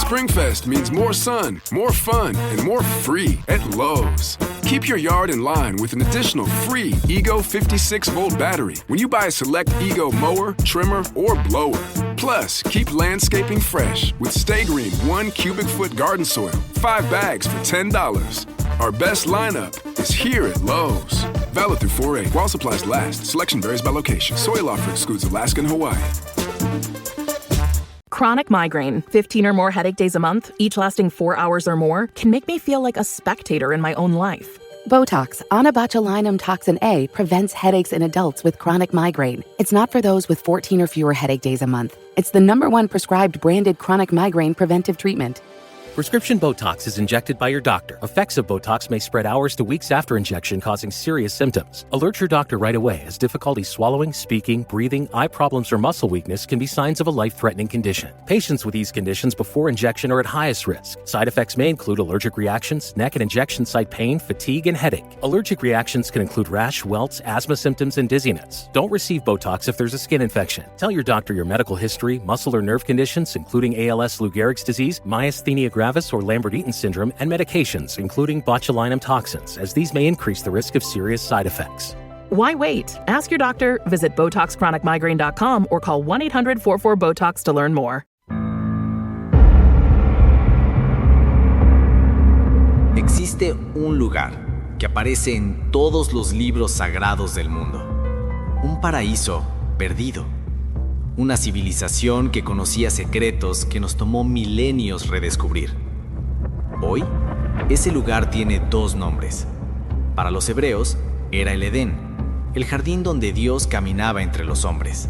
SpringFest means more sun, more fun, and more free at Lowe's. Keep your yard in line with an additional free Ego 56-volt battery when you buy a select Ego mower, trimmer, or blower. Plus, keep landscaping fresh with Stay Green 1 cubic foot garden soil, 5 bags for $10. Our best lineup is here at Lowe's. Valid through 4/8 while supplies last. Selection varies by location. Soil offer excludes Alaska and Hawaii. Chronic migraine, 15 or more headache days a month, each lasting 4 hours or more, can make me feel like a spectator in my own life. Botox, onabotulinum toxin A, prevents headaches in adults with chronic migraine. It's not for those with 14 or fewer headache days a month. It's the #1 prescribed branded chronic migraine preventive treatment. Prescription Botox is injected by your doctor. Effects of Botox may spread hours to weeks after injection, causing serious symptoms. Alert your doctor right away, as difficulty swallowing, speaking, breathing, eye problems, or muscle weakness can be signs of a life-threatening condition. Patients with these conditions before injection are at highest risk. Side effects may include allergic reactions, neck and injection site pain, fatigue, and headache. Allergic reactions can include rash, welts, asthma symptoms, and dizziness. Don't receive Botox if there's a skin infection. Tell your doctor your medical history, muscle or nerve conditions, including ALS, Lou Gehrig's disease, myasthenia gravis, or Lambert-Eaton syndrome, and medications, including botulinum toxins, as these may increase the risk of serious side effects. Why wait? Ask your doctor, visit BotoxChronicMigraine.com, or call 1-800-44-BOTOX to learn more. Existe un lugar que aparece en todos los libros sagrados del mundo. Un paraíso perdido. Una civilización que conocía secretos que nos tomó milenios redescubrir. Hoy, ese lugar tiene 2 nombres. Para los hebreos, era el Edén, el jardín donde Dios caminaba entre los hombres.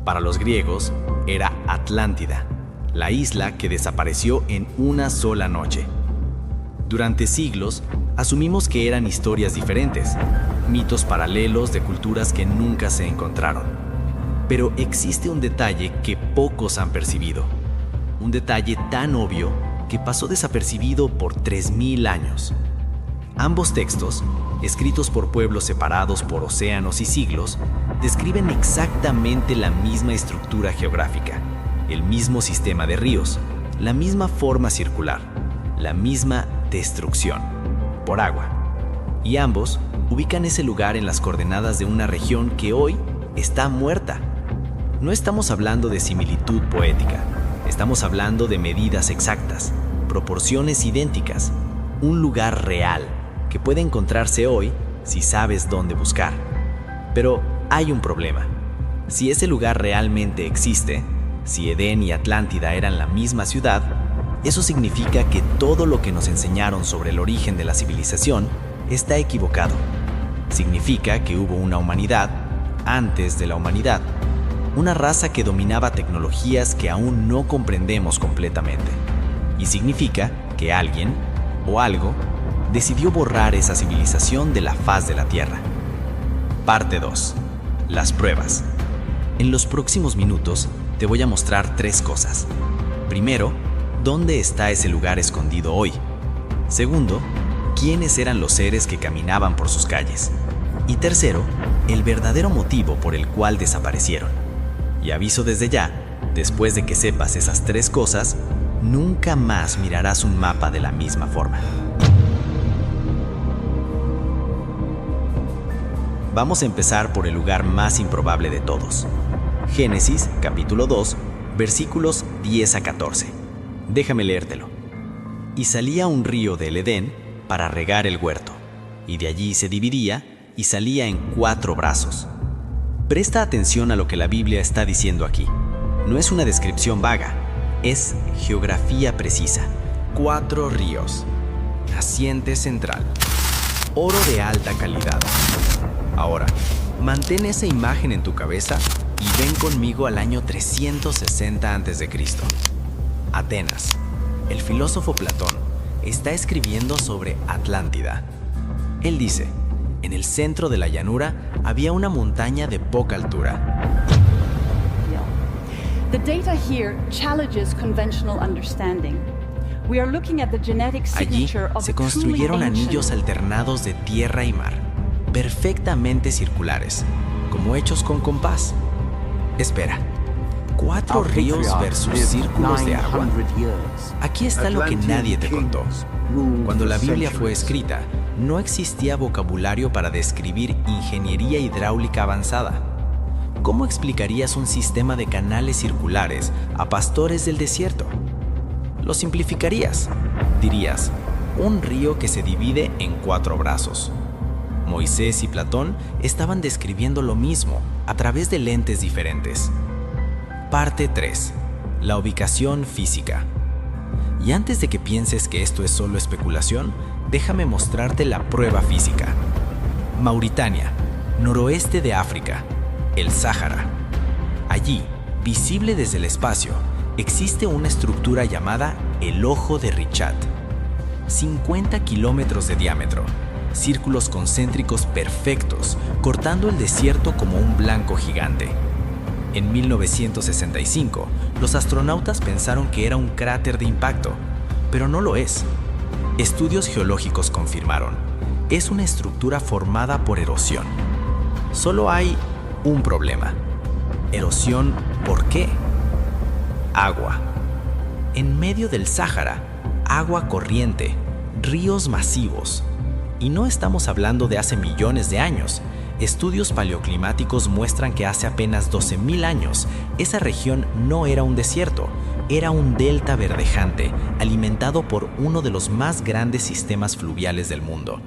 Para los griegos, era Atlántida, la isla que desapareció en una sola noche. Durante siglos, asumimos que eran historias diferentes, mitos paralelos de culturas que nunca se encontraron. Pero existe un detalle que pocos han percibido. Un detalle tan obvio que pasó desapercibido por 3000 años. Ambos textos, escritos por pueblos separados por océanos y siglos, describen exactamente la misma estructura geográfica, el mismo sistema de ríos, la misma forma circular, la misma destrucción, por agua. Y ambos ubican ese lugar en las coordenadas de una región que hoy está muerta. No estamos hablando de similitud poética, estamos hablando de medidas exactas, proporciones idénticas, un lugar real que puede encontrarse hoy si sabes dónde buscar. Pero hay un problema. Si ese lugar realmente existe, si Edén y Atlántida eran la misma ciudad, eso significa que todo lo que nos enseñaron sobre el origen de la civilización está equivocado. Significa que hubo una humanidad antes de la humanidad, una raza que dominaba tecnologías que aún no comprendemos completamente. Y significa que alguien o algo decidió borrar esa civilización de la faz de la Tierra. Parte 2. Las pruebas. En los próximos minutos te voy a mostrar 3 cosas. Primero, ¿dónde está ese lugar escondido hoy? Segundo, ¿quiénes eran los seres que caminaban por sus calles? Y tercero, el verdadero motivo por el cual desaparecieron. Y aviso desde ya, después de que sepas esas 3 cosas, nunca más mirarás un mapa de la misma forma. Vamos a empezar por el lugar más improbable de todos. Génesis, capítulo 2, versículos 10 a 14. Déjame leértelo. Y salía un río del Edén para regar el huerto, y de allí se dividía y salía en 4 brazos. Presta atención a lo que la Biblia está diciendo aquí. No es una descripción vaga, es geografía precisa. 4 ríos. Naciente central. Oro de alta calidad. Ahora, mantén esa imagen en tu cabeza y ven conmigo al año 360 a.C. Atenas. El filósofo Platón está escribiendo sobre Atlántida. Él dice, en el centro de la llanura había una montaña de poca altura. The data here challenges conventional understanding. We are looking at the genetic Allí signature of se a truly construyeron ancient anillos alternados de tierra y mar, perfectamente circulares, como hechos con compás. Espera, ¿4 ríos versus círculos de agua? Aquí está lo que nadie te contó. Cuando la Biblia fue escrita, no existía vocabulario para describir ingeniería hidráulica avanzada. ¿Cómo explicarías un sistema de canales circulares a pastores del desierto? Lo simplificarías. Dirías, un río que se divide en 4 brazos. Moisés y Platón estaban describiendo lo mismo a través de lentes diferentes. Parte 3. La ubicación física. Y antes de que pienses que esto es solo especulación, déjame mostrarte la prueba física. Mauritania, noroeste de África, el Sáhara. Allí, visible desde el espacio, existe una estructura llamada el Ojo de Richat. 50 kilómetros de diámetro, círculos concéntricos perfectos, cortando el desierto como un blanco gigante. En 1965, los astronautas pensaron que era un cráter de impacto, pero no lo es. Estudios geológicos confirmaron, es una estructura formada por erosión. Solo hay un problema. ¿Erosión por qué? Agua. En medio del Sáhara, agua corriente, ríos masivos. Y no estamos hablando de hace millones de años. Estudios paleoclimáticos muestran que hace apenas 12.000 años, esa región no era un desierto, era un delta verdejante, alimentado por uno de los más grandes sistemas fluviales del mundo.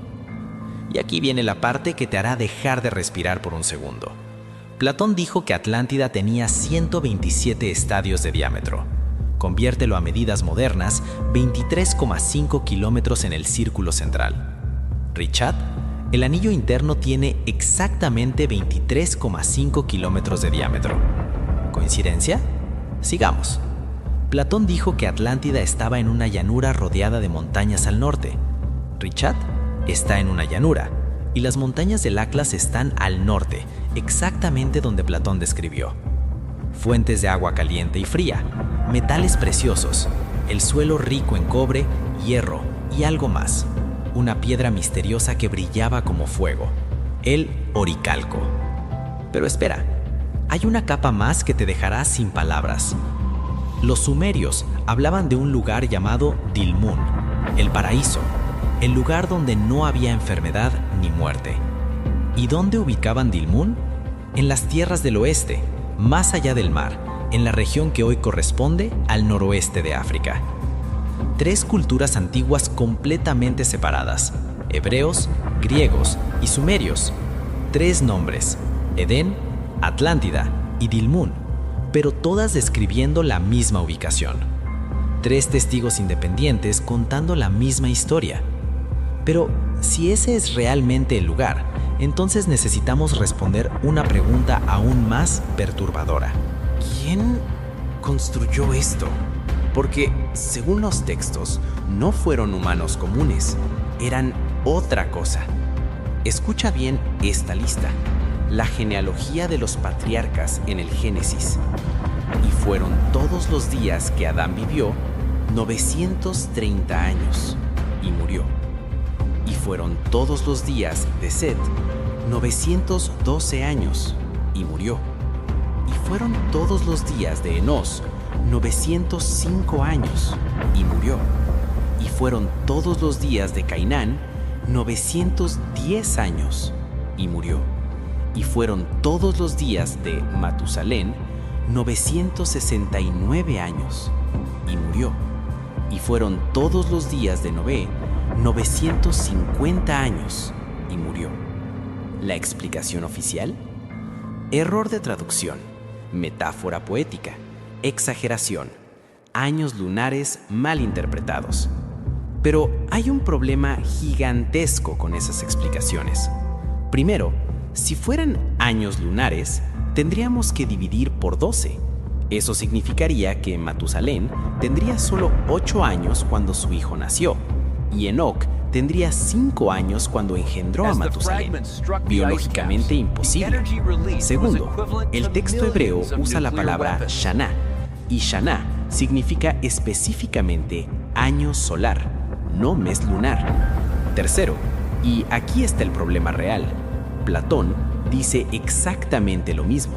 Y aquí viene la parte que te hará dejar de respirar por un segundo. Platón dijo que Atlántida tenía 127 estadios de diámetro. Conviértelo a medidas modernas, 23,5 kilómetros en el círculo central. Richat, el anillo interno tiene exactamente 23,5 kilómetros de diámetro. ¿Coincidencia? Sigamos. Platón dijo que Atlántida estaba en una llanura rodeada de montañas al norte. Richat está en una llanura, y las montañas del Atlas están al norte, exactamente donde Platón describió. Fuentes de agua caliente y fría, metales preciosos, el suelo rico en cobre, hierro y algo más. Una piedra misteriosa que brillaba como fuego, el oricalco. Pero espera, hay una capa más que te dejará sin palabras. Los sumerios hablaban de un lugar llamado Dilmun, el paraíso, el lugar donde no había enfermedad ni muerte. ¿Y dónde ubicaban Dilmun? En las tierras del oeste, más allá del mar, en la región que hoy corresponde al noroeste de África. 3 culturas antiguas completamente separadas, hebreos, griegos y sumerios. 3 nombres, Edén, Atlántida y Dilmun, pero todas describiendo la misma ubicación. 3 testigos independientes contando la misma historia. Pero si ese es realmente el lugar, entonces necesitamos responder una pregunta aún más perturbadora. ¿Quién construyó esto? Porque, según los textos, no fueron humanos comunes, eran otra cosa. Escucha bien esta lista, la genealogía de los patriarcas en el Génesis. Y fueron todos los días que Adán vivió, 930 años, y murió. Y fueron todos los días de Set, 912 años, y murió. Y fueron todos los días de Enós, 905 años, y murió. Y fueron todos los días de Cainán, 910 años, y murió. Y fueron todos los días de Matusalén, 969 años, y murió. Y fueron todos los días de Noé, 950 años, y murió. ¿La explicación oficial? Error de traducción, metáfora poética, exageración, años lunares mal interpretados. Pero hay un problema gigantesco con esas explicaciones. Primero, si fueran años lunares, tendríamos que dividir por 12. Eso significaría que Matusalén tendría solo 8 años cuando su hijo nació, y Enoc tendría 5 años cuando engendró a Matusalén. Biológicamente imposible. Segundo, el texto hebreo usa la palabra Shana, y Shana significa específicamente año solar, no mes lunar. Tercero, y aquí está el problema real, Platón dice exactamente lo mismo.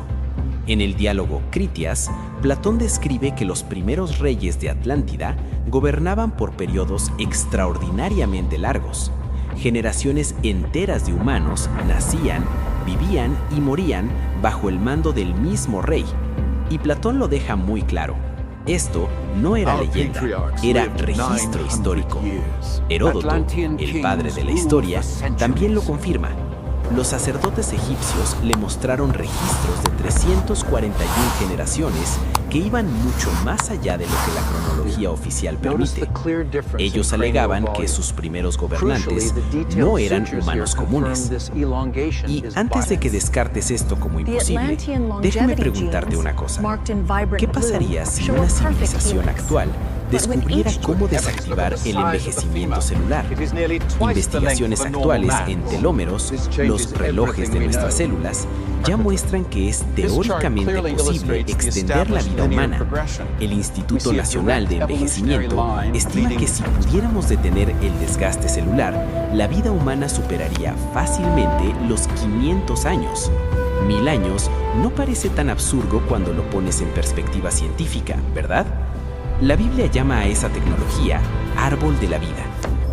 En el diálogo Critias, Platón describe que los primeros reyes de Atlántida gobernaban por periodos extraordinariamente largos. Generaciones enteras de humanos nacían, vivían y morían bajo el mando del mismo rey. Y Platón lo deja muy claro. Esto no era leyenda, era registro histórico. Heródoto, el padre de la historia, también lo confirma. Los sacerdotes egipcios le mostraron registros de 341 generaciones que iban mucho más allá de lo que la cronología oficial permite. Ellos alegaban que sus primeros gobernantes no eran humanos comunes. Y antes de que descartes esto como imposible, déjame preguntarte una cosa. ¿Qué pasaría si una civilización actual descubriera cómo desactivar el envejecimiento celular? Investigaciones actuales en telómeros, los relojes de nuestras células, ya muestran que es teóricamente posible extender la vida humana. El Instituto Nacional de Envejecimiento estima que si pudiéramos detener el desgaste celular, la vida humana superaría fácilmente los 500 años. 1000 años no parece tan absurdo cuando lo pones en perspectiva científica, ¿verdad? La Biblia llama a esa tecnología árbol de la vida,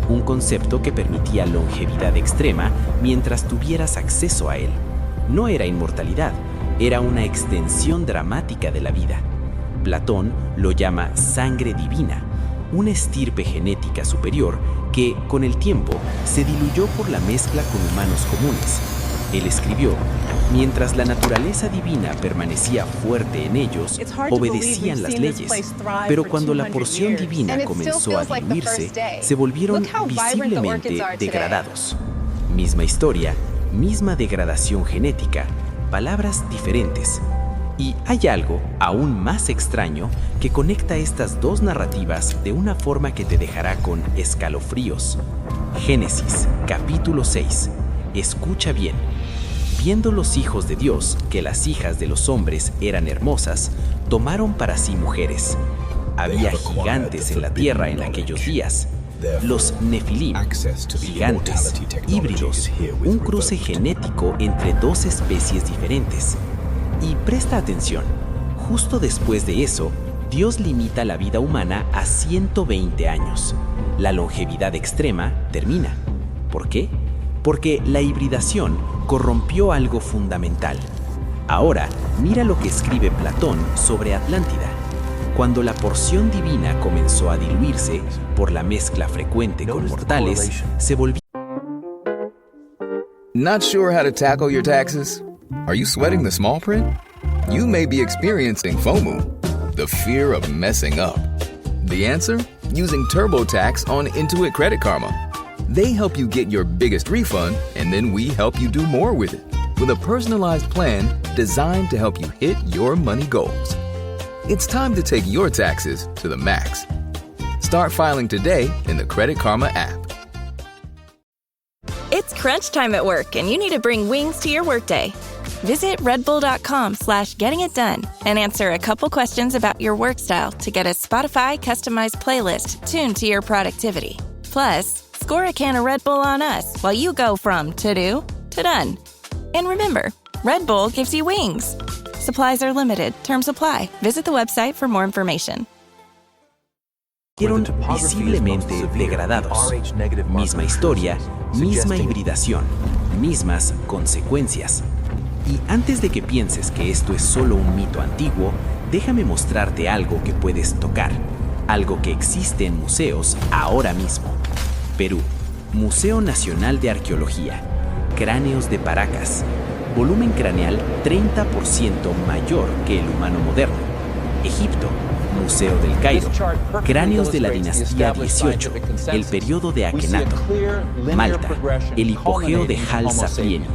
un concepto que permitía longevidad extrema mientras tuvieras acceso a él. No era inmortalidad, era una extensión dramática de la vida. Platón lo llama sangre divina, una estirpe genética superior que, con el tiempo, se diluyó por la mezcla con humanos comunes. Él escribió: mientras la naturaleza divina permanecía fuerte en ellos, obedecían las leyes, pero cuando la porción divina comenzó a diluirse, se volvieron visiblemente degradados. Misma historia, misma degradación genética, palabras diferentes. Y hay algo aún más extraño que conecta estas dos narrativas de una forma que te dejará con escalofríos. Génesis, capítulo 6. Escucha bien. Viendo los hijos de Dios que las hijas de los hombres eran hermosas, tomaron para sí mujeres. Había gigantes en la tierra en aquellos días. Los Nefilim, gigantes, híbridos, un cruce genético entre dos especies diferentes. Y presta atención, justo después de eso, Dios limita la vida humana a 120 años. La longevidad extrema termina. ¿Por qué? Porque la hibridación corrompió algo fundamental. Ahora, mira lo que escribe Platón sobre Atlántida. Cuando la porción divina comenzó a diluirse por la mezcla frecuente con mortales, se volvió... Not sure how to tackle your taxes? Are you sweating the small print? You may be experiencing FOMO, the fear of messing up. The answer? Using TurboTax on Intuit Credit Karma. They help you get your biggest refund, and then we help you do more with it, with a personalized plan designed to help you hit your money goals. It's time to take your taxes to the max. Start filing today in the Credit Karma app. It's crunch time at work, and you need to bring wings to your workday. Visit redbull.com/gettingitdone and answer a couple questions about your work style to get a Spotify customized playlist tuned to your productivity. Plus, score a can of Red Bull on us while you go from to-do to done. And remember, Red Bull gives you wings. Supplies are limited. Terms apply. Visit the website for more information. Fueron visiblemente degradados. Misma historia, misma hibridación, mismas consecuencias. Y antes de que pienses que esto es solo un mito antiguo, déjame mostrarte algo que puedes tocar, algo que existe en museos ahora mismo. Perú, Museo Nacional de Arqueología, cráneos de Paracas, volumen craneal 30% mayor que el humano moderno. Egipto, Museo del Cairo, cráneos de la dinastía XVIII, el periodo de Akenaton. Malta, el hipogeo de Hal Sapieni.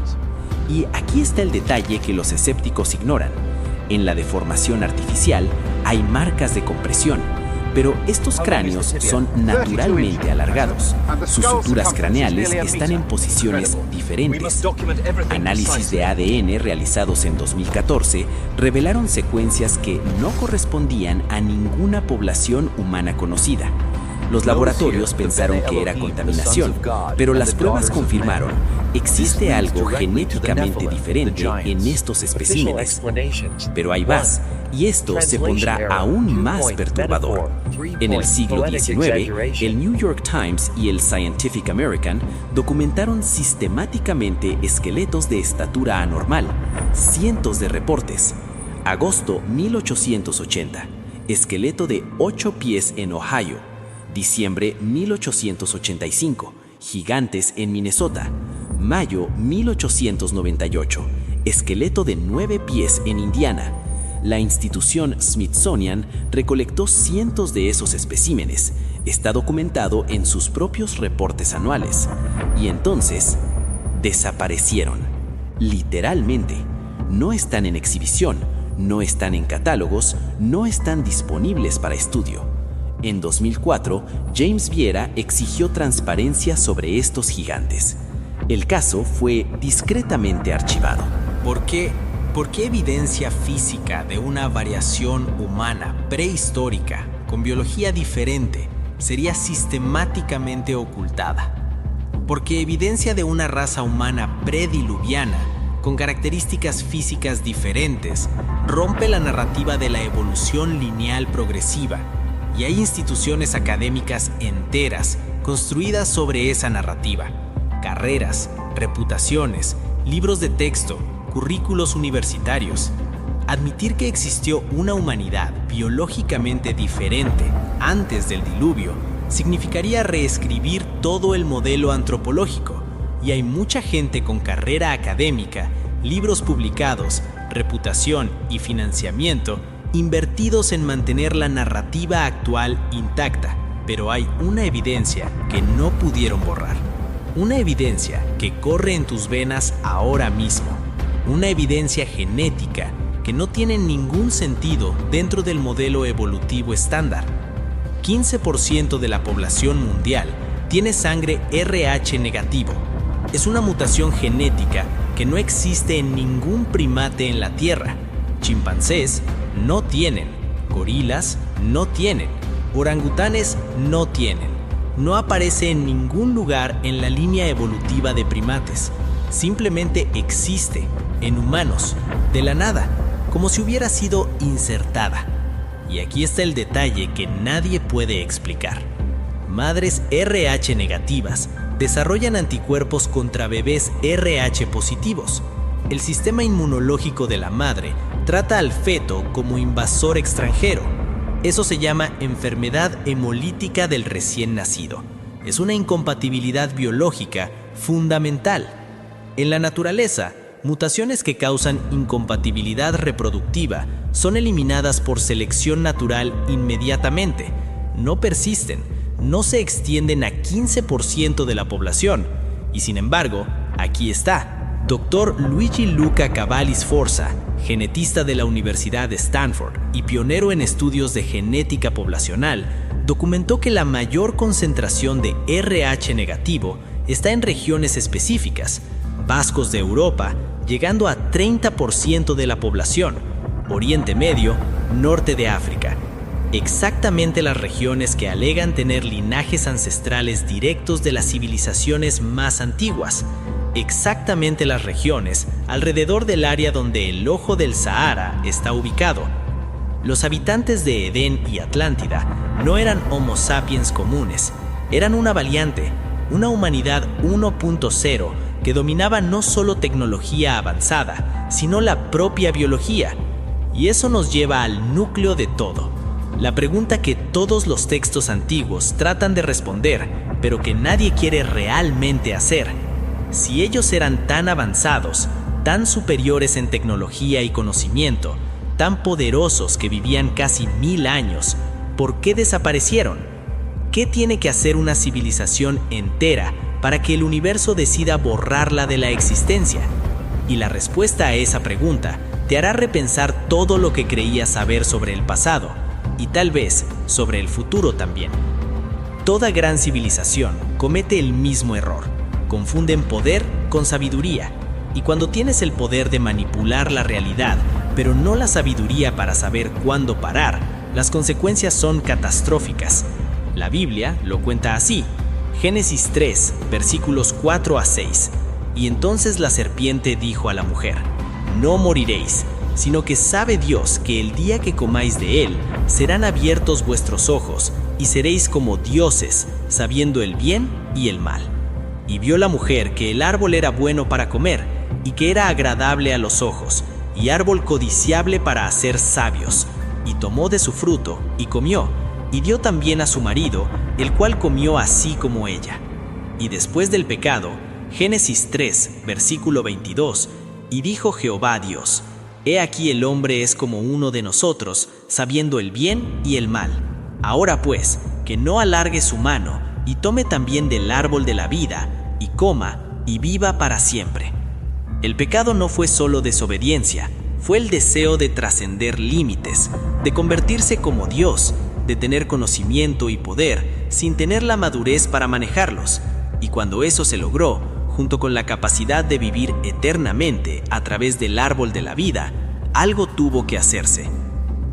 Y aquí está el detalle que los escépticos ignoran. En la deformación artificial hay marcas de compresión, pero estos cráneos son naturalmente alargados. Sus suturas craneales están en posiciones diferentes. Análisis de ADN realizados en 2014 revelaron secuencias que no correspondían a ninguna población humana conocida. Los laboratorios pensaron que era contaminación, pero las pruebas confirmaron: existe algo genéticamente diferente en estos especímenes. Pero hay más, y esto se pondrá aún más perturbador. En el siglo XIX, el New York Times y el Scientific American documentaron sistemáticamente esqueletos de estatura anormal. Cientos de reportes. Agosto 1880. Esqueleto de 8 pies en Ohio. Diciembre 1885. Gigantes en Minnesota. Mayo 1898. Esqueleto de 9 pies en Indiana. La institución Smithsonian recolectó cientos de esos especímenes. Está documentado en sus propios reportes anuales. Y entonces, desaparecieron. Literalmente. No están en exhibición, no están en catálogos, no están disponibles para estudio. En 2004, James Viera exigió transparencia sobre estos gigantes. El caso fue discretamente archivado. ¿Por qué evidencia física de una variación humana prehistórica con biología diferente sería sistemáticamente ocultada? Porque evidencia de una raza humana prediluviana con características físicas diferentes rompe la narrativa de la evolución lineal progresiva, y hay instituciones académicas enteras construidas sobre esa narrativa. Carreras, reputaciones, libros de texto, currículos universitarios. Admitir que existió una humanidad biológicamente diferente antes del diluvio significaría reescribir todo el modelo antropológico, y hay mucha gente con carrera académica, libros publicados, reputación y financiamiento invertidos en mantener la narrativa actual intacta, pero hay una evidencia que no pudieron borrar. Una evidencia que corre en tus venas ahora mismo. Una evidencia genética que no tiene ningún sentido dentro del modelo evolutivo estándar. 15% de la población mundial tiene sangre RH negativo. Es una mutación genética que no existe en ningún primate en la Tierra. Chimpancés no tienen, gorilas no tienen, orangutanes no tienen. No aparece en ningún lugar en la línea evolutiva de primates. Simplemente existe, en humanos, de la nada, como si hubiera sido insertada. Y aquí está el detalle que nadie puede explicar. Madres RH negativas desarrollan anticuerpos contra bebés RH positivos. El sistema inmunológico de la madre trata al feto como invasor extranjero. Eso se llama enfermedad hemolítica del recién nacido. Es una incompatibilidad biológica fundamental. En la naturaleza, mutaciones que causan incompatibilidad reproductiva son eliminadas por selección natural inmediatamente. No persisten, no se extienden a 15% de la población. Y sin embargo, aquí está, Dr. Luigi Luca Cavalli Sforza, genetista de la Universidad de Stanford y pionero en estudios de genética poblacional, documentó que la mayor concentración de RH negativo está en regiones específicas, vascos de Europa, llegando a 30% de la población, Oriente Medio, norte de África. Exactamente las regiones que alegan tener linajes ancestrales directos de las civilizaciones más antiguas. Exactamente las regiones alrededor del área donde el ojo del Sahara está ubicado. Los habitantes de Edén y Atlántida no eran Homo sapiens comunes, eran una variante, una humanidad 1.0 que dominaba no solo tecnología avanzada, sino la propia biología. Y eso nos lleva al núcleo de todo. La pregunta que todos los textos antiguos tratan de responder, pero que nadie quiere realmente hacer. Si ellos eran tan avanzados, tan superiores en tecnología y conocimiento, tan poderosos que vivían casi 1000 años, ¿por qué desaparecieron? ¿Qué tiene que hacer una civilización entera para que el universo decida borrarla de la existencia? Y la respuesta a esa pregunta te hará repensar todo lo que creías saber sobre el pasado, y tal vez sobre el futuro también. Toda gran civilización comete el mismo error. Confunden poder con sabiduría. Y cuando tienes el poder de manipular la realidad, pero no la sabiduría para saber cuándo parar, las consecuencias son catastróficas. La Biblia lo cuenta así. Génesis 3, versículos 4 a 6. Y entonces la serpiente dijo a la mujer: no moriréis, sino que sabe Dios que el día que comáis de él, serán abiertos vuestros ojos, y seréis como dioses, sabiendo el bien y el mal. Y vio la mujer que el árbol era bueno para comer, y que era agradable a los ojos, y árbol codiciable para hacer sabios. Y tomó de su fruto, y comió, y dio también a su marido, el cual comió así como ella. Y después del pecado, Génesis 3, versículo 22, y dijo Jehová a Dios: he aquí el hombre es como uno de nosotros, sabiendo el bien y el mal. Ahora pues, que no alargue su mano, y tome también del árbol de la vida, y coma, y viva para siempre. El pecado no fue solo desobediencia, fue el deseo de trascender límites, de convertirse como Dios, de tener conocimiento y poder, sin tener la madurez para manejarlos. Y cuando eso se logró, junto con la capacidad de vivir eternamente a través del árbol de la vida, algo tuvo que hacerse.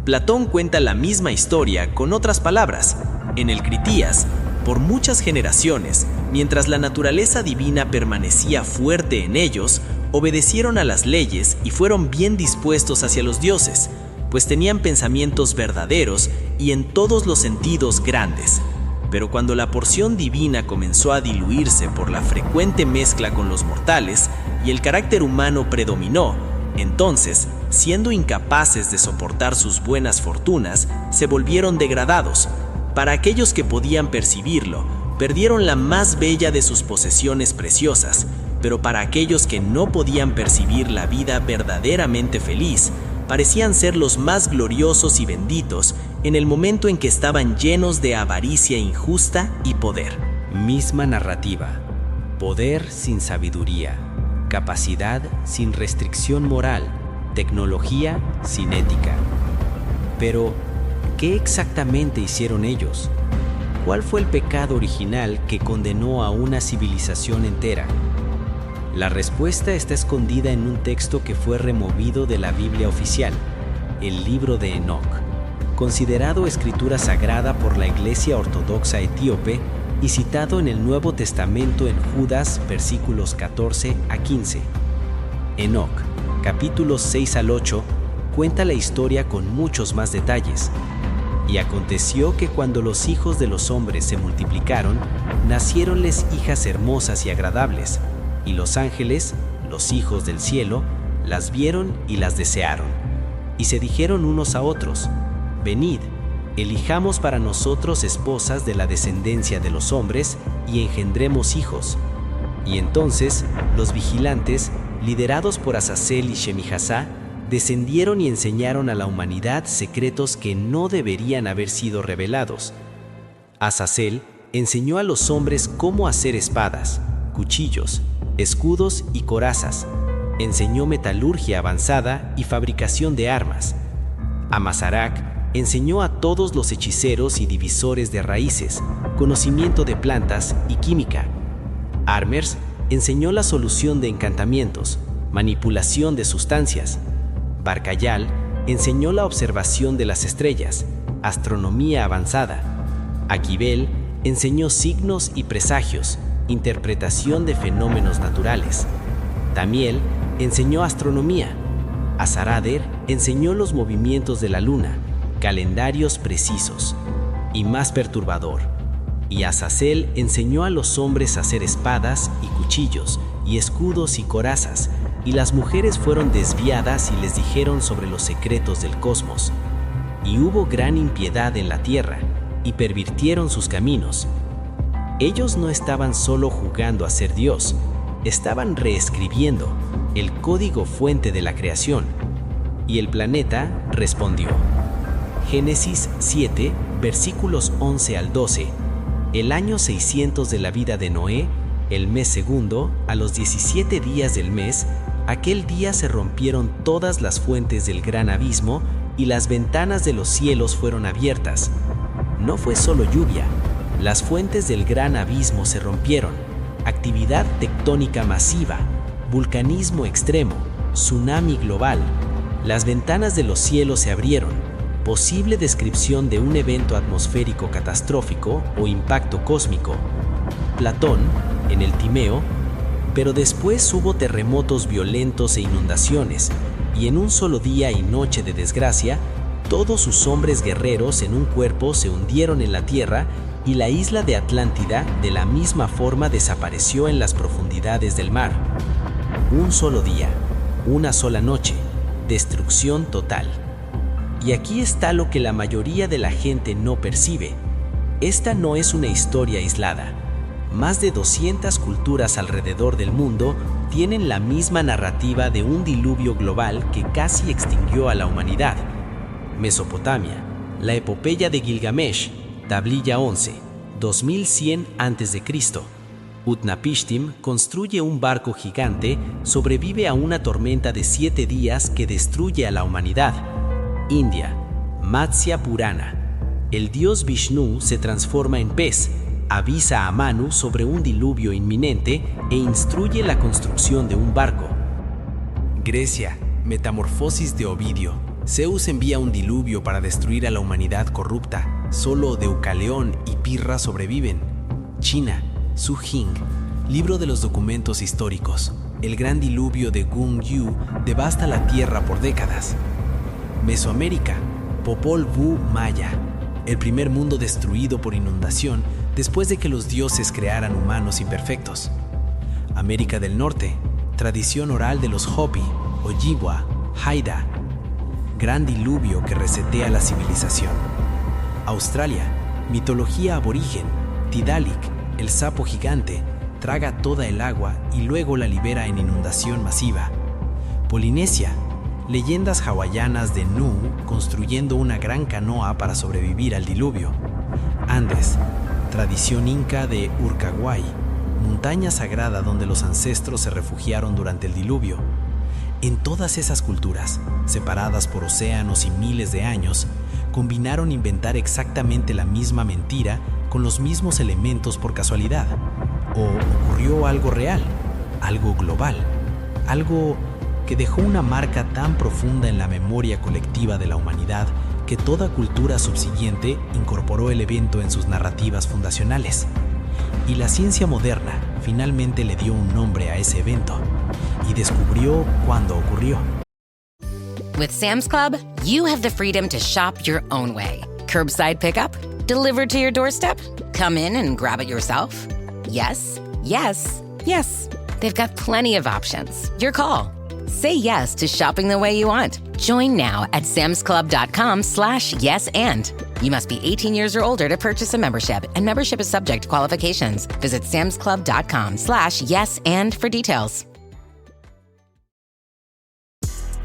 Platón cuenta la misma historia con otras palabras. En el Critías, por muchas generaciones, mientras la naturaleza divina permanecía fuerte en ellos, obedecieron a las leyes y fueron bien dispuestos hacia los dioses, pues tenían pensamientos verdaderos y en todos los sentidos grandes. Pero cuando la porción divina comenzó a diluirse por la frecuente mezcla con los mortales y el carácter humano predominó, entonces, siendo incapaces de soportar sus buenas fortunas, se volvieron degradados. Para aquellos que podían percibirlo, perdieron la más bella de sus posesiones preciosas, pero para aquellos que no podían percibir la vida verdaderamente feliz, parecían ser los más gloriosos y benditos en el momento en que estaban llenos de avaricia injusta y poder. Misma narrativa. Poder sin sabiduría, capacidad sin restricción moral, tecnología sin ética. Pero, ¿qué exactamente hicieron ellos? ¿Cuál fue el pecado original que condenó a una civilización entera? La respuesta está escondida en un texto que fue removido de la Biblia oficial, el libro de Enoc, considerado escritura sagrada por la Iglesia Ortodoxa Etíope y citado en el Nuevo Testamento en Judas, versículos 14 a 15. Enoc, capítulos 6 al 8, cuenta la historia con muchos más detalles. Y aconteció que cuando los hijos de los hombres se multiplicaron, naciéronles hijas hermosas y agradables, y los ángeles, los hijos del cielo, las vieron y las desearon. Y se dijeron unos a otros: venid, elijamos para nosotros esposas de la descendencia de los hombres y engendremos hijos. Y entonces los vigilantes, liderados por Azazel y Shemijasá, descendieron y enseñaron a la humanidad secretos que no deberían haber sido revelados. Azazel enseñó a los hombres cómo hacer espadas, cuchillos, escudos y corazas. Enseñó metalurgia avanzada y fabricación de armas. Amasarac enseñó a todos los hechiceros y divisores de raíces, conocimiento de plantas y química. Armers enseñó la solución de encantamientos, manipulación de sustancias. Barcayal enseñó la observación de las estrellas, astronomía avanzada. Aquibel enseñó signos y presagios, interpretación de fenómenos naturales. Tamiel enseñó astronomía. Azarader enseñó los movimientos de la luna, calendarios precisos. Y más perturbador, y Azazel enseñó a los hombres a hacer espadas y cuchillos, y escudos y corazas, y las mujeres fueron desviadas y les dijeron sobre los secretos del cosmos. Y hubo gran impiedad en la tierra, y pervirtieron sus caminos. Ellos no estaban solo jugando a ser Dios, estaban reescribiendo el código fuente de la creación. Y el planeta respondió. Génesis 7, versículos 11 al 12. El año 600 de la vida de Noé, el mes segundo, a los 17 días del mes, aquel día se rompieron todas las fuentes del gran abismo y las ventanas de los cielos fueron abiertas. No fue solo lluvia. Las fuentes del gran abismo se rompieron, actividad tectónica masiva, vulcanismo extremo, tsunami global. Las ventanas de los cielos se abrieron, posible descripción de un evento atmosférico catastrófico o impacto cósmico. Platón, en el Timeo, pero después hubo terremotos violentos e inundaciones, y en un solo día y noche de desgracia, todos sus hombres guerreros en un cuerpo se hundieron en la tierra y la isla de Atlántida de la misma forma desapareció en las profundidades del mar. Un solo día, una sola noche, destrucción total. Y aquí está lo que la mayoría de la gente no percibe. Esta no es una historia aislada. Más de 200 culturas alrededor del mundo tienen la misma narrativa de un diluvio global que casi extinguió a la humanidad. Mesopotamia, la epopeya de Gilgamesh, tablilla 11, 2100 a.C. Utnapishtim construye un barco gigante, sobrevive a una tormenta de 7 días que destruye a la humanidad. India, Matsya Purana. El dios Vishnu se transforma en pez, avisa a Manu sobre un diluvio inminente e instruye la construcción de un barco. Grecia, Metamorfosis de Ovidio. Zeus envía un diluvio para destruir a la humanidad corrupta. Solo Deucaleón y Pirra sobreviven. China, Su Jing, libro de los documentos históricos. El gran diluvio de Gung Yu devasta la tierra por décadas. Mesoamérica, Popol Vuh Maya, el primer mundo destruido por inundación después de que los dioses crearan humanos imperfectos. América del Norte, tradición oral de los Hopi, Ojibwa, Haida, gran diluvio que resetea la civilización. Australia, mitología aborigen, Tidalik, el sapo gigante, traga toda el agua y luego la libera en inundación masiva. Polinesia, leyendas hawaianas de Nu construyendo una gran canoa para sobrevivir al diluvio. Andes, tradición inca de Urcaguay, montaña sagrada donde los ancestros se refugiaron durante el diluvio. En todas esas culturas, separadas por océanos y miles de años, combinaron inventar exactamente la misma mentira con los mismos elementos por casualidad. ¿O ocurrió algo real, algo global, algo que dejó una marca tan profunda en la memoria colectiva de la humanidad que toda cultura subsiguiente incorporó el evento en sus narrativas fundacionales? Y la ciencia moderna finalmente le dio un nombre a ese evento y descubrió cuándo ocurrió. With Sam's Club, you have the freedom to shop your own way. Curbside pickup, delivered to your doorstep, come in and grab it yourself. Yes, yes, yes. They've got plenty of options. Your call. Say yes to shopping the way you want. Join now at samsclub.com/yes-and. You must be 18 years or older to purchase a membership, and membership is subject to qualifications. Visit samsclub.com/yes-and for details.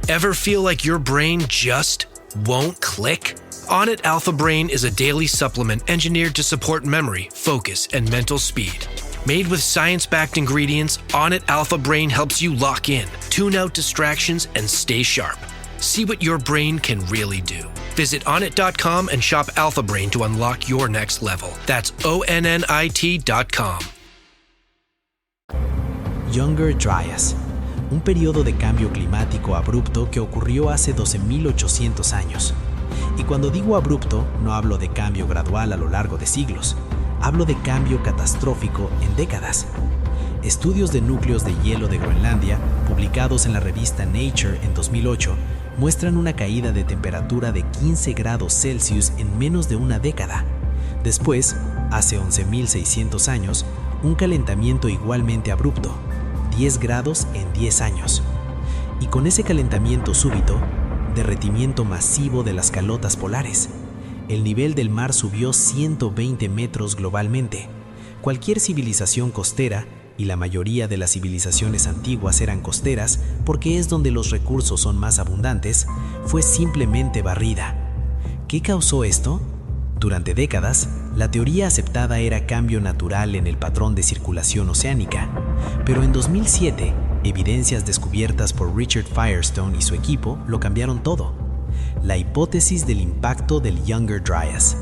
Ever feel like your brain just won't click? Onnit Alpha Brain is a daily supplement engineered to support memory, focus, and mental speed. Made with science-backed ingredients, Onnit Alpha Brain helps you lock in, tune out distractions, and stay sharp. See what your brain can really do. Visit onnit.com and shop Alpha Brain to unlock your next level. That's ONNIT.com. Younger Dryas, un periodo de cambio climático abrupto que ocurrió hace 12.800 años. Y cuando digo abrupto, no hablo de cambio gradual a lo largo de siglos. Hablo de cambio catastrófico en décadas. Estudios de núcleos de hielo de Groenlandia, publicados en la revista Nature en 2008, muestran una caída de temperatura de 15 grados Celsius en menos de una década. Después, hace 11.600 años, un calentamiento igualmente abrupto, 10 grados en 10 años. Y con ese calentamiento súbito, derretimiento masivo de las calotas polares. El nivel del mar subió 120 metros globalmente. Cualquier civilización costera, y la mayoría de las civilizaciones antiguas eran costeras porque es donde los recursos son más abundantes, fue simplemente barrida. ¿Qué causó esto? Durante décadas, la teoría aceptada era cambio natural en el patrón de circulación oceánica, pero en 2007, evidencias descubiertas por Richard Firestone y su equipo lo cambiaron todo. La hipótesis del impacto del Younger Dryas,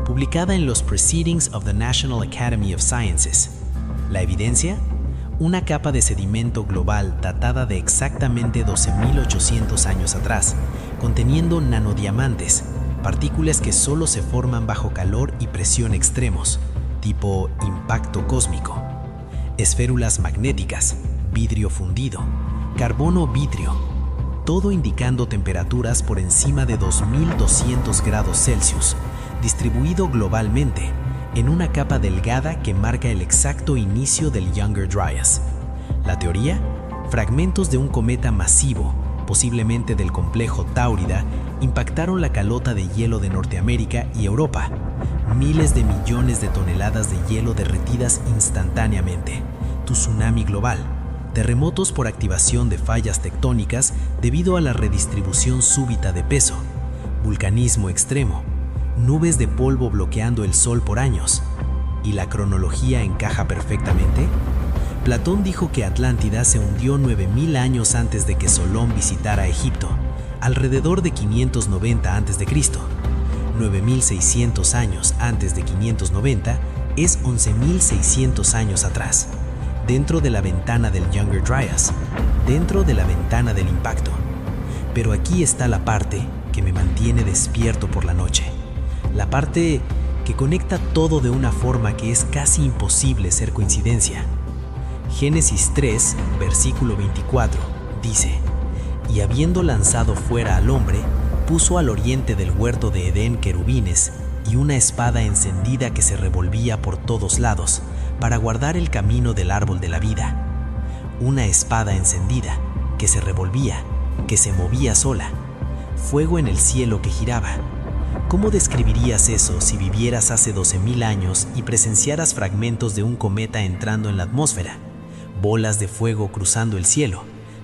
publicada en los Proceedings of the National Academy of Sciences. ¿La evidencia? Una capa de sedimento global datada de exactamente 12.800 años atrás, conteniendo nanodiamantes, partículas que solo se forman bajo calor y presión extremos, tipo impacto cósmico, esférulas magnéticas, vidrio fundido, carbono vitrio, todo indicando temperaturas por encima de 2200 grados Celsius, distribuido globalmente en una capa delgada que marca el exacto inicio del Younger Dryas. La teoría: fragmentos de un cometa masivo, posiblemente del complejo Táurida, impactaron la calota de hielo de Norteamérica y Europa. Miles de millones de toneladas de hielo derretidas instantáneamente. Tsunami global. Terremotos por activación de fallas tectónicas debido a la redistribución súbita de peso. Vulcanismo extremo. Nubes de polvo bloqueando el sol por años. ¿Y la cronología encaja perfectamente? Platón dijo que Atlántida se hundió 9000 años antes de que Solón visitara Egipto, alrededor de 590 a.C. 9600 años antes de 590 es 11600 años atrás, dentro de la ventana del Younger Dryas, dentro de la ventana del impacto. Pero aquí está la parte que me mantiene despierto por la noche, la parte que conecta todo de una forma que es casi imposible ser coincidencia. Génesis 3, versículo 24, dice: «Y habiendo lanzado fuera al hombre, puso al oriente del huerto de Edén querubines y una espada encendida que se revolvía por todos lados, para guardar el camino del árbol de la vida». Una espada encendida, que se revolvía, que se movía sola. Fuego en el cielo que giraba. ¿Cómo describirías eso si vivieras hace 12.000 años y presenciaras fragmentos de un cometa entrando en la atmósfera? Bolas de fuego cruzando el cielo,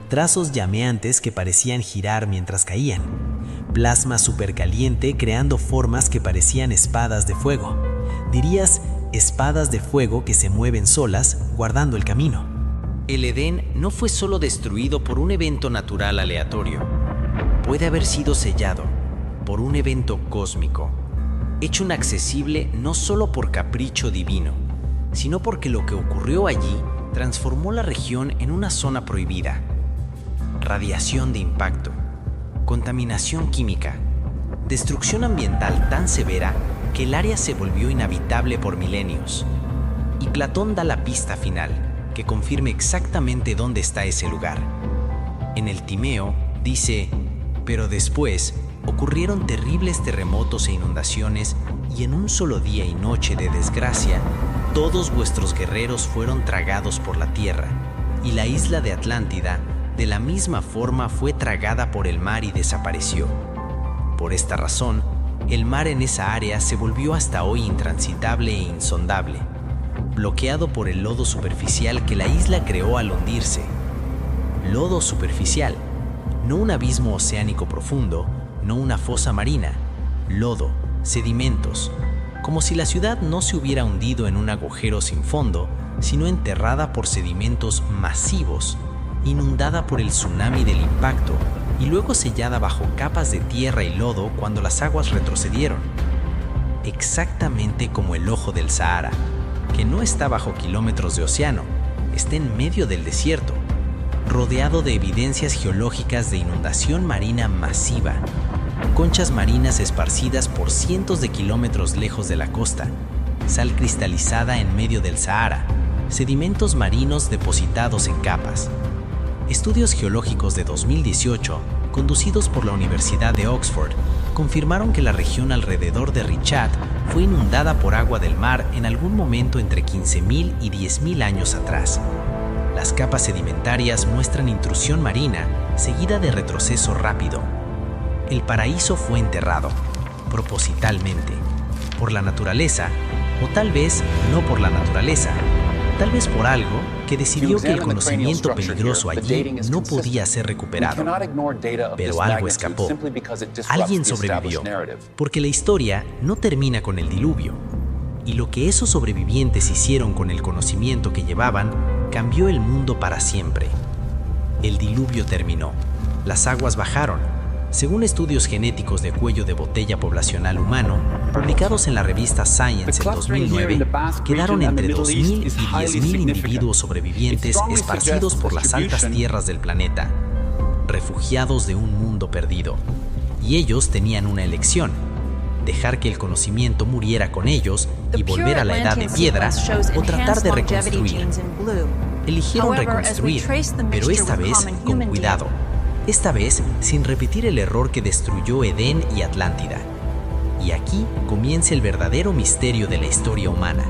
trazos llameantes que parecían girar mientras caían, plasma supercaliente creando formas que parecían espadas de fuego. Dirías espadas de fuego que se mueven solas, guardando el camino. El Edén no fue solo destruido por un evento natural aleatorio. Puede haber sido sellado por un evento cósmico, hecho inaccesible no solo por capricho divino, sino porque lo que ocurrió allí transformó la región en una zona prohibida. Radiación de impacto, contaminación química, destrucción ambiental tan severa que el área se volvió inhabitable por milenios. Y Platón da la pista final, que confirma exactamente dónde está ese lugar. En el Timeo dice: «Pero después ocurrieron terribles terremotos e inundaciones, y en un solo día y noche de desgracia, todos vuestros guerreros fueron tragados por la tierra, y la isla de Atlántida, de la misma forma, fue tragada por el mar y desapareció. Por esta razón, el mar en esa área se volvió hasta hoy intransitable e insondable, bloqueado por el lodo superficial que la isla creó al hundirse». Lodo superficial, no un abismo oceánico profundo, no una fosa marina, lodo, sedimentos, como si la ciudad no se hubiera hundido en un agujero sin fondo, sino enterrada por sedimentos masivos, inundada por el tsunami del impacto y luego sellada bajo capas de tierra y lodo cuando las aguas retrocedieron. Exactamente como el ojo del Sahara, que no está bajo kilómetros de océano, está en medio del desierto, rodeado de evidencias geológicas de inundación marina masiva, conchas marinas esparcidas por cientos de kilómetros lejos de la costa, sal cristalizada en medio del Sahara, sedimentos marinos depositados en capas. Estudios geológicos de 2018, conducidos por la Universidad de Oxford, confirmaron que la región alrededor de Richat fue inundada por agua del mar en algún momento entre 15.000 y 10.000 años atrás. Las capas sedimentarias muestran intrusión marina seguida de retroceso rápido. El paraíso fue enterrado, propositalmente, por la naturaleza, o tal vez no por la naturaleza, tal vez por algo que decidió que el conocimiento peligroso allí no podía ser recuperado. Pero algo escapó. Alguien sobrevivió, porque la historia no termina con el diluvio. Y lo que esos sobrevivientes hicieron con el conocimiento que llevaban cambió el mundo para siempre. El diluvio terminó. Las aguas bajaron. Según estudios genéticos de cuello de botella poblacional humano, publicados en la revista Science en 2009, quedaron entre 2.000 y 10.000 individuos sobrevivientes esparcidos por las altas tierras del planeta, refugiados de un mundo perdido. Y ellos tenían una elección: dejar que el conocimiento muriera con ellos y volver a la edad de piedra, o tratar de reconstruir. Eligieron reconstruir, pero esta vez con cuidado. Esta vez sin repetir el error que destruyó Edén y Atlántida. Y aquí comienza el verdadero misterio de la historia humana.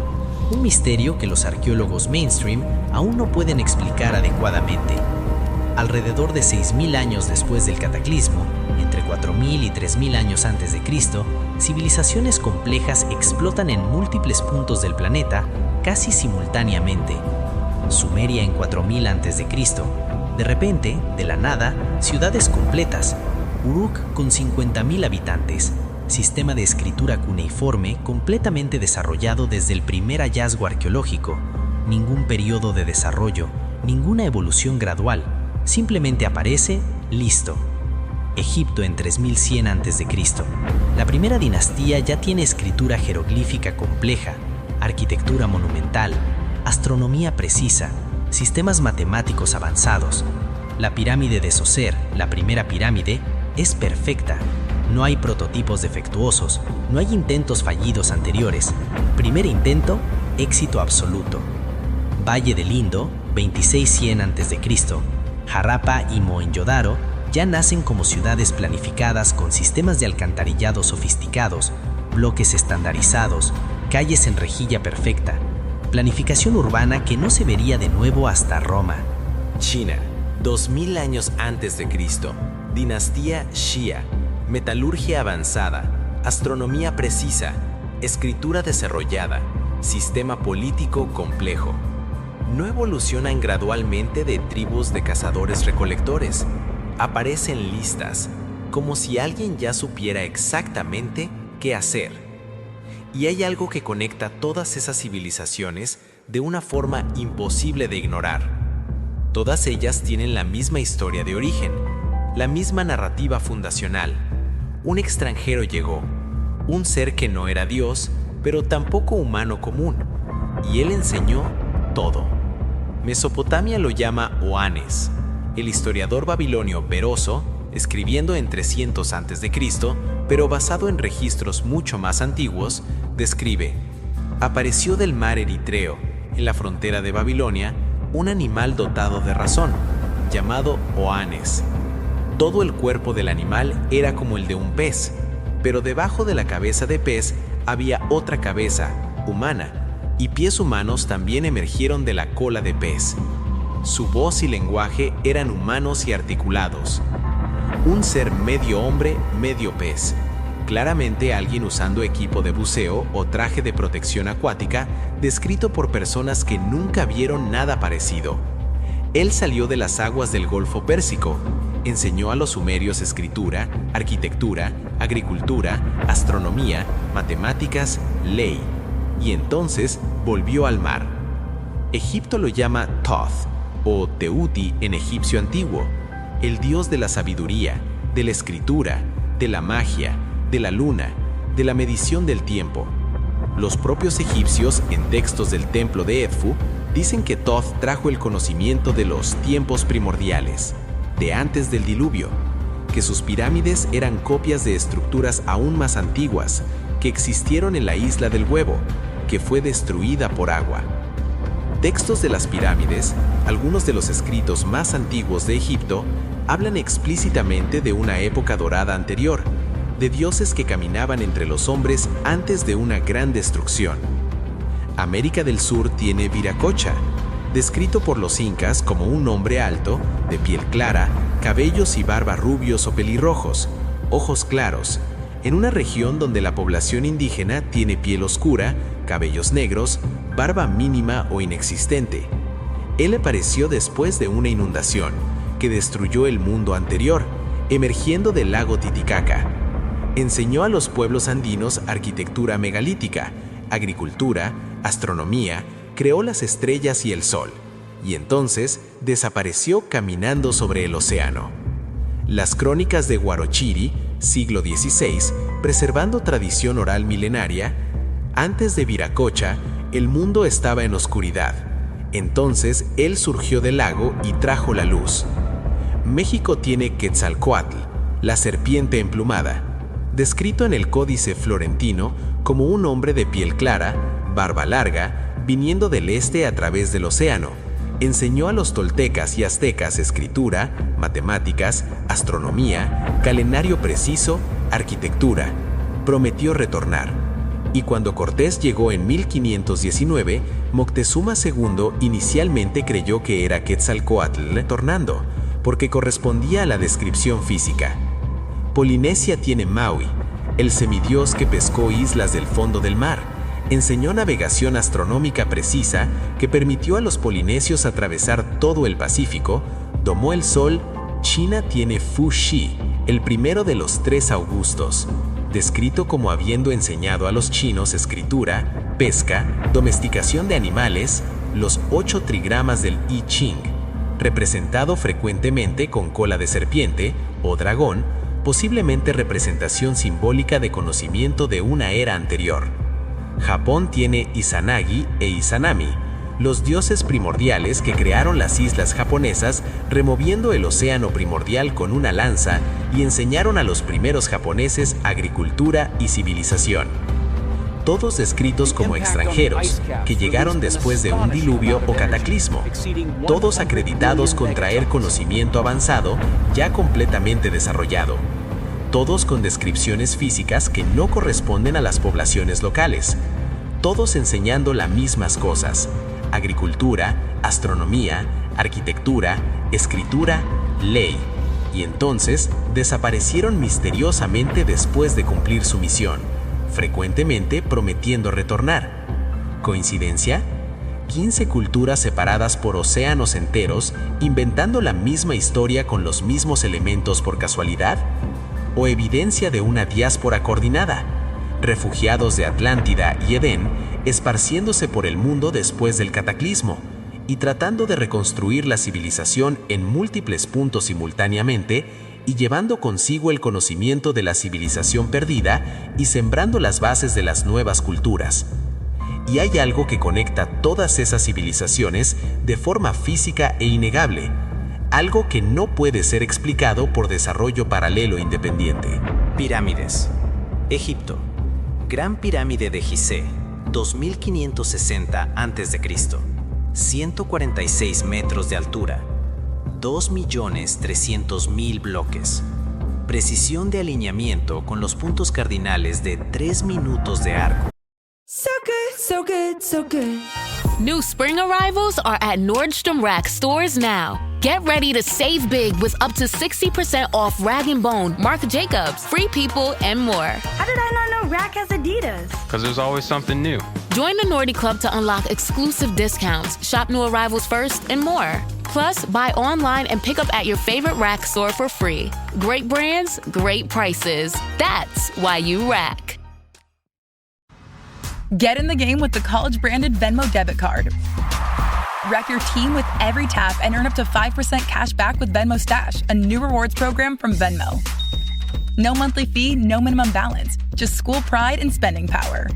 Un misterio que los arqueólogos mainstream aún no pueden explicar adecuadamente. Alrededor de 6.000 años después del cataclismo, entre 4.000 y 3.000 años antes de Cristo, civilizaciones complejas explotan en múltiples puntos del planeta casi simultáneamente. Sumeria en 4.000 antes de Cristo. De repente, de la nada, ciudades completas. Uruk con 50.000 habitantes. Sistema de escritura cuneiforme completamente desarrollado desde el primer hallazgo arqueológico. Ningún periodo de desarrollo, ninguna evolución gradual. Simplemente aparece, listo. Egipto en 3100 a.C. La primera dinastía ya tiene escritura jeroglífica compleja, arquitectura monumental, astronomía precisa, sistemas matemáticos avanzados. La pirámide de Zoser, la primera pirámide, es perfecta. No hay prototipos defectuosos, no hay intentos fallidos anteriores. Primer intento, éxito absoluto. Valle del Indo, 2600 a.C., Harappa y Mohenjo-Daro ya nacen como ciudades planificadas con sistemas de alcantarillado sofisticados, bloques estandarizados, calles en rejilla perfecta, planificación urbana que no se vería de nuevo hasta Roma. China, 2000 años antes de Cristo, dinastía Xia, metalurgia avanzada, astronomía precisa, escritura desarrollada, sistema político complejo. No evolucionan gradualmente de tribus de cazadores-recolectores. Aparecen listas, como si alguien ya supiera exactamente qué hacer. Y hay algo que conecta todas esas civilizaciones de una forma imposible de ignorar. Todas ellas tienen la misma historia de origen, la misma narrativa fundacional. Un extranjero llegó, un ser que no era Dios, pero tampoco humano común, y él enseñó todo. Mesopotamia lo llama Oanes. El historiador babilonio Beroso, escribiendo en 300 a.C., pero basado en registros mucho más antiguos, describe: apareció del mar Eritreo, en la frontera de Babilonia, un animal dotado de razón, llamado Oanes. Todo el cuerpo del animal era como el de un pez, pero debajo de la cabeza de pez había otra cabeza, humana, y pies humanos también emergieron de la cola de pez. Su voz y lenguaje eran humanos y articulados. Un ser medio hombre, medio pez. Claramente alguien usando equipo de buceo o traje de protección acuática, descrito por personas que nunca vieron nada parecido. Él salió de las aguas del Golfo Pérsico, enseñó a los sumerios escritura, arquitectura, agricultura, astronomía, matemáticas, ley. Y entonces volvió al mar. Egipto lo llama Thoth, o Teuti en egipcio antiguo, el dios de la sabiduría, de la escritura, de la magia, de la luna, de la medición del tiempo. Los propios egipcios, en textos del templo de Edfu, dicen que Thoth trajo el conocimiento de los tiempos primordiales, de antes del diluvio, que sus pirámides eran copias de estructuras aún más antiguas, que existieron en la isla del huevo, que fue destruida por agua. Textos de las pirámides, algunos de los escritos más antiguos de Egipto, hablan explícitamente de una época dorada anterior, de dioses que caminaban entre los hombres antes de una gran destrucción. América del Sur tiene Viracocha, descrito por los incas como un hombre alto, de piel clara, cabellos y barba rubios o pelirrojos, ojos claros, en una región donde la población indígena tiene piel oscura, cabellos negros, barba mínima o inexistente. Él apareció después de una inundación que destruyó el mundo anterior, emergiendo del lago Titicaca. Enseñó a los pueblos andinos arquitectura megalítica, agricultura, astronomía, creó las estrellas y el sol, y entonces desapareció caminando sobre el océano. Las crónicas de Huarochiri, siglo XVI, preservando tradición oral milenaria. Antes de Viracocha, el mundo estaba en oscuridad. Entonces él surgió del lago y trajo la luz. México tiene Quetzalcóatl, la serpiente emplumada. descrito en el Códice Florentino como un hombre de piel clara, barba larga, viniendo del este a través del océano. Enseñó a los toltecas y aztecas escritura, matemáticas, astronomía, calendario preciso, arquitectura. Prometió retornar. Y cuando Cortés llegó en 1519, Moctezuma II inicialmente creyó que era Quetzalcóatl retornando, porque correspondía a la descripción física. Polinesia tiene Maui, el semidios que pescó islas del fondo del mar. Enseñó navegación astronómica precisa que permitió a los polinesios atravesar todo el Pacífico. Domó el sol. China tiene Fu Xi, el primero de los 3 Augustos, descrito como habiendo enseñado a los chinos escritura, pesca, domesticación de animales, los 8 trigramas del I Ching, representado frecuentemente con cola de serpiente o dragón, posiblemente representación simbólica de conocimiento de una era anterior. Japón tiene Izanagi e Izanami, los dioses primordiales que crearon las islas japonesas removiendo el océano primordial con una lanza y enseñaron a los primeros japoneses agricultura y civilización. Todos descritos como extranjeros, que llegaron después de un diluvio o cataclismo. Todos acreditados con traer conocimiento avanzado ya completamente desarrollado. Todos con descripciones físicas que no corresponden a las poblaciones locales. Todos enseñando las mismas cosas: agricultura, astronomía, arquitectura, escritura, ley. Y entonces desaparecieron misteriosamente después de cumplir su misión, frecuentemente prometiendo retornar. ¿Coincidencia? 15 culturas separadas por océanos enteros, inventando la misma historia con los mismos elementos por casualidad. ¿O evidencia de una diáspora coordinada? Refugiados de Atlántida y Edén, esparciéndose por el mundo después del cataclismo y tratando de reconstruir la civilización en múltiples puntos simultáneamente y llevando consigo el conocimiento de la civilización perdida y sembrando las bases de las nuevas culturas. Y hay algo que conecta todas esas civilizaciones de forma física e innegable. Algo que no puede ser explicado por desarrollo paralelo independiente. Pirámides. Egipto. Gran Pirámide de Gizeh, 2560 a.C., 146 metros de altura, 2.300.000 bloques. Precisión de alineamiento con los puntos cardinales de 3 minutos de arco. So good, so good, so good. New spring arrivals are at Nordstrom Rack stores now. Get ready to save big with up to 60% off Rag & Bone, Marc Jacobs, Free People, and more. How did I not know Rack has Adidas? Because there's always something new. Join the Nordy Club to unlock exclusive discounts, shop new arrivals first, and more. Plus, buy online and pick up at your favorite Rack store for free. Great brands, great prices. That's why you Rack. Get in the game with the college-branded Venmo debit card. Wreck your team with every tap and earn up to 5% cash back with Venmo Stash, a new rewards program from Venmo. No monthly fee, no minimum balance, just school pride and spending power.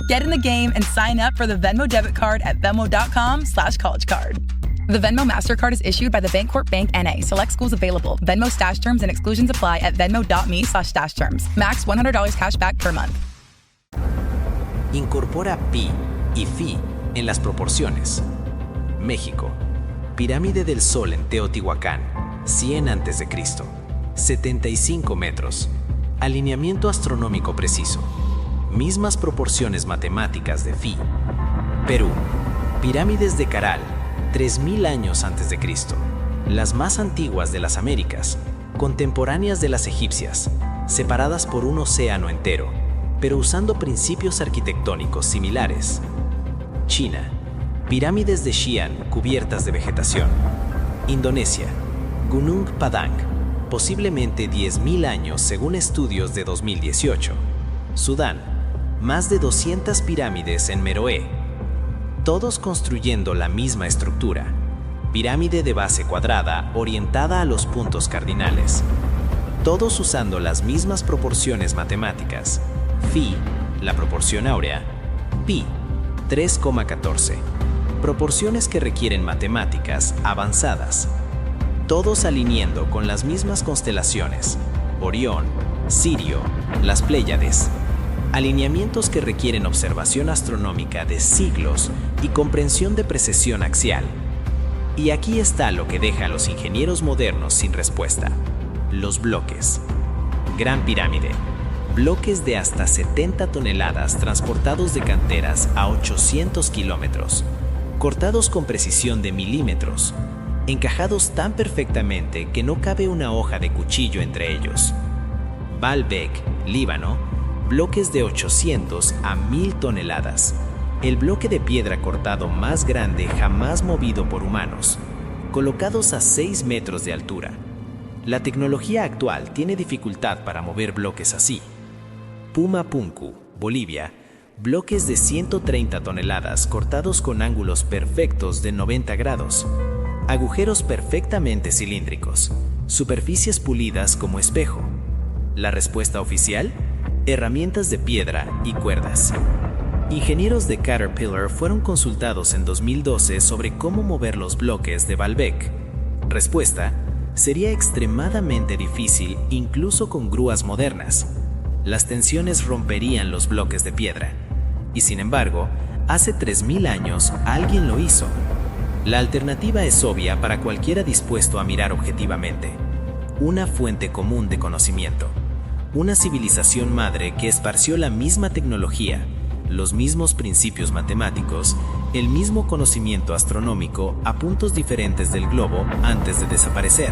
Get in the game and sign up for the Venmo debit card at venmo.com/collegecard. The Venmo MasterCard is issued by the Bancorp Bank N.A. Select schools available. Venmo Stash terms and exclusions apply at venmo.me/stash terms. Max $100 cash back per month. Incorpora pi y phi en las proporciones. México. Pirámide del Sol en Teotihuacán, 100 a.C., 75 metros. Alineamiento astronómico preciso. Mismas proporciones matemáticas de phi. Perú. Pirámides de Caral, 3000 años antes de Cristo. Las más antiguas de las Américas, contemporáneas de las egipcias, separadas por un océano entero, pero usando principios arquitectónicos similares. China. Pirámides de Xi'an cubiertas de vegetación. Indonesia. Gunung Padang, posiblemente 10.000 años según estudios de 2018. Sudán. Más de 200 pirámides en Meroé. Todos construyendo la misma estructura. Pirámide de base cuadrada orientada a los puntos cardinales. Todos usando las mismas proporciones matemáticas. Phi, la proporción áurea. Pi, 3,14. Proporciones que requieren matemáticas avanzadas. Todos alineando con las mismas constelaciones. Orión, Sirio, las Pléyades. Alineamientos que requieren observación astronómica de siglos y comprensión de precesión axial. Y aquí está lo que deja a los ingenieros modernos sin respuesta: los bloques. Gran Pirámide. Bloques de hasta 70 toneladas transportados de canteras a 800 kilómetros, cortados con precisión de milímetros, encajados tan perfectamente que no cabe una hoja de cuchillo entre ellos. Baalbek, Líbano. Bloques de 800 a 1000 toneladas. El bloque de piedra cortado más grande jamás movido por humanos, colocados a 6 metros de altura. La tecnología actual tiene dificultad para mover bloques así. Pumapunku, Bolivia. Bloques de 130 toneladas cortados con ángulos perfectos de 90 grados. Agujeros perfectamente cilíndricos. Superficies pulidas como espejo. ¿La respuesta oficial? Herramientas de piedra y cuerdas. Ingenieros de Caterpillar fueron consultados en 2012 sobre cómo mover los bloques de Baalbek. Respuesta: sería extremadamente difícil incluso con grúas modernas. Las tensiones romperían los bloques de piedra. Y sin embargo, hace 3000 años alguien lo hizo. La alternativa es obvia para cualquiera dispuesto a mirar objetivamente: una fuente común de conocimiento. Una civilización madre que esparció la misma tecnología, los mismos principios matemáticos, el mismo conocimiento astronómico a puntos diferentes del globo antes de desaparecer.